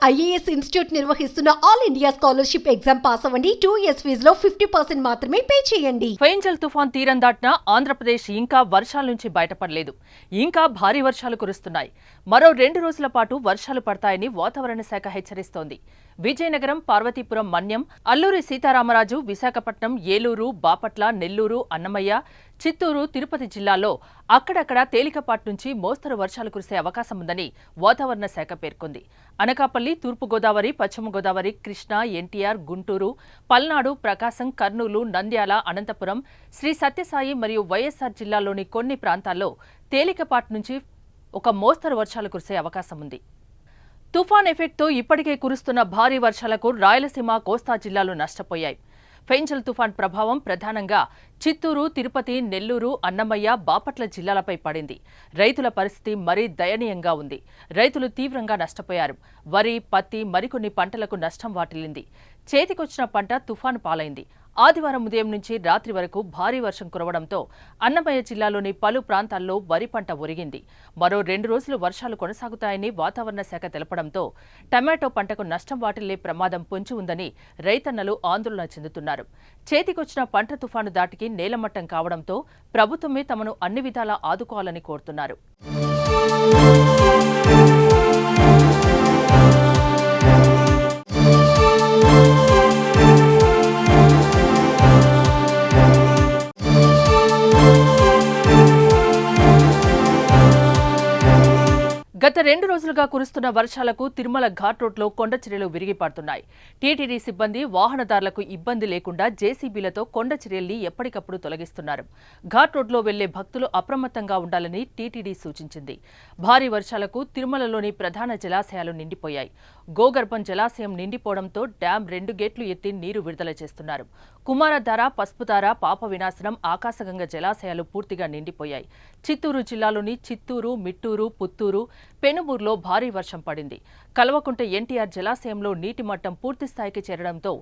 IAS institute నిర్వహిస్తున్న all India scholarship exam pass అవ్వండి. 2 years ఫీజులో 50% మాత్రమే పే చేయండి. ఫెంజల్ తుఫాన్ తీరం దాటిన ఆంధ్రప్రదేశ్ ఇంకా వర్షాల నుంచి బయటపడలేదు. ఇంకా భారీ వర్షాలు కురుస్తున్నాయి. మరో 2 రోజుల పాటు వర్షాలు పడతాయని వాతావరణ శాఖ హెచ్చరిస్తోంది. విజయనగరం, పార్వతీపురం, మన్యం, అల్లూరి సీతారామరాజు, విశాఖపట్నం, ఏలూరు, బాపట్ల, నెల్లూరు, అన్నమయ్య, చిత్తూరు, తిరుపతి జిల్లాల్లో అక్కడక్కడ తేలికపాటి నుంచి మోస్తరు వర్షాలు కురిసే అవకాశం ఉందని వాతావరణ శాఖ పేర్కొంది. అనకాపల్లి, తూర్పుగోదావరి, పశ్చిమ గోదావరి, కృష్ణా, ఎన్టీఆర్, గుంటూరు, పల్నాడు, ప్రకాశం, కర్నూలు, నంద్యాల, అనంతపురం, శ్రీ సత్యసాయి మరియు వైఎస్ఆర్ జిల్లాల్లోని కొన్ని ప్రాంతాల్లో తేలికపాటి నుంచి ఒక మోస్తరు వర్షాలు కురిసే అవకాశం ఉంది. తుఫాన్ ఎఫెక్ట్తో ఇప్పటికే కురుస్తున్న భారీ వర్షాలకు రాయలసీమ, కోస్తా జిల్లాలు నష్టపోయాయి. ఫెంజల్ తుఫాన్ ప్రభావం ప్రధానంగా చిత్తూరు, తిరుపతి, నెల్లూరు, అన్నమయ్య, బాపట్ల జిల్లాలపై పడింది. రైతుల పరిస్థితి మరీ దయనీయంగా ఉంది. రైతులు తీవ్రంగా నష్టపోయారు. వరి, పత్తి, మరికొన్ని పంటలకు నష్టం వాటిల్లింది. చేతికొచ్చిన పంట తుఫాను పాలైంది. ఆదివారం ఉదయం నుంచి రాత్రి వరకు భారీ వర్షం కురవడంతో అన్నమయ్య జిల్లాలోని పలు ప్రాంతాల్లో వరి పంట ఒరిగింది. మరో 2 రోజులు వర్షాలు కొనసాగుతాయని వాతావరణ శాఖ తెలపడంతో టమాటో పంటకు నష్టం వాటిల్లే ప్రమాదం పొంచి ఉందని రైతన్నలు ఆందోళన చెందుతున్నారు. చేతికొచ్చిన పంట తుఫాను దాటికి నేలమట్టం కావడంతో ప్రభుత్వమే తమను అన్ని విధాలా ఆదుకోవాలని కోరుతున్నారు. గత 2 రోజులుగా కురుస్తున్న వర్షాలకు తిరుమల ఘాట్ రోడ్లో కొండ చర్యలు విరిగిపడుతున్నాయి. టీటీడీ సిబ్బంది వాహనదారులకు ఇబ్బంది లేకుండా జేసీబీలతో కొండ చర్యల్ని ఎప్పటికప్పుడు తొలగిస్తున్నారు. ఘాట్ రోడ్లో వెళ్లే భక్తులు అప్రమత్తంగా ఉండాలని టీటీడీ సూచించింది. భారీ వర్షాలకు తిరుమలలోని ప్రధాన జలాశయాలు నిండిపోయాయి. గోగర్భం జలాశయం నిండిపోవడంతో డ్యాం 2 గేట్లు ఎత్తి నీరు విడుదల చేస్తున్నారు. కుమారధార, పసుపుధార, పాప వినాశనం, ఆకాశగంగ జలాశయాలు పూర్తిగా నిండిపోయాయి. చిత్తూరు జిల్లాలోని చిత్తూరు, మిట్టూరు, పుత్తూరు, పెనుమూరులో భారీ వర్షం పడింది. కల్వకుంట ఎన్టీఆర్ జలాశయంలో నీటి మట్టం పూర్తి స్థాయికి చేరడంతో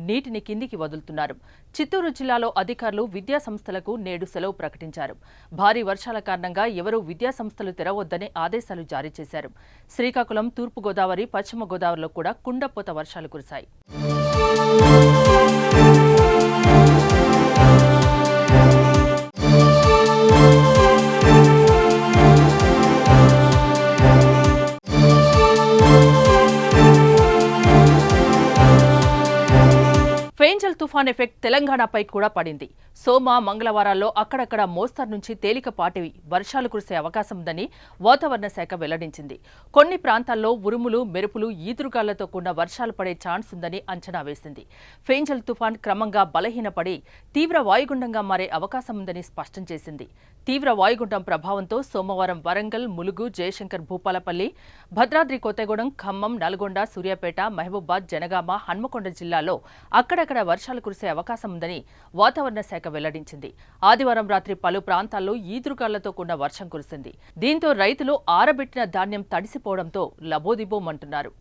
నీటిని కిందికి వదులుతున్నారు. చిత్తూరు జిల్లాలో అధికారులు విద్యాసంస్థలకు నేడు సెలవు ప్రకటించారు. భారీ వర్షాల కారణంగా ఎవరూ విద్యాసంస్థలు తెరవొద్దని ఆదేశాలు జారీ చేశారు. శ్రీకాకుళం, తూర్పుగోదావరి, పశ్చిమ గోదావరిలో కూడా కుండపోత వర్షాలు కురిశాయి. ఫెంజల్ తుఫాన్ ఎఫెక్ట్ తెలంగాణపై కూడా పడింది. సోమ, మంగళవారాల్లో అక్కడక్కడ మోస్తరు నుంచి తేలికపాటి వర్షాలు కురిసే అవకాశం ఉందని వాతావరణ శాఖ వెల్లడించింది. కొన్ని ప్రాంతాల్లో ఉరుములు, మెరుపులు, ఈదురుగాళ్లతో కూడిన వర్షాలు పడే ఛాన్స్ ఉందని అంచనా వేసింది. ఫెంజల్ తుఫాన్ క్రమంగా బలహీనపడి తీవ్ర వాయుగుండంగా మారే అవకాశం ఉందని స్పష్టం చేసింది. తీవ్ర వాయుగుండం ప్రభావంతో సోమవారం వరంగల్, ములుగు, జయశంకర్ భూపాలపల్లి, భద్రాద్రి కొత్తగూడెం, ఖమ్మం, నల్గొండ, సూర్యాపేట, మహబూబాద్, జనగామ, హన్మకొండ జిల్లాల్లో అక్కడక్కడ వర్షాలు కురిసే అవకాశం ఉందని వాతావరణ శాఖ వెల్లడించింది. ఆదివారం రాత్రి పలు ప్రాంతాల్లో ఈదురుగాళ్లతో కూడిన వర్షం కురిసింది. దీంతో రైతులు ఆరబెట్టిన ధాన్యం తడిసిపోవడంతో లబోదిబోమంటున్నారు.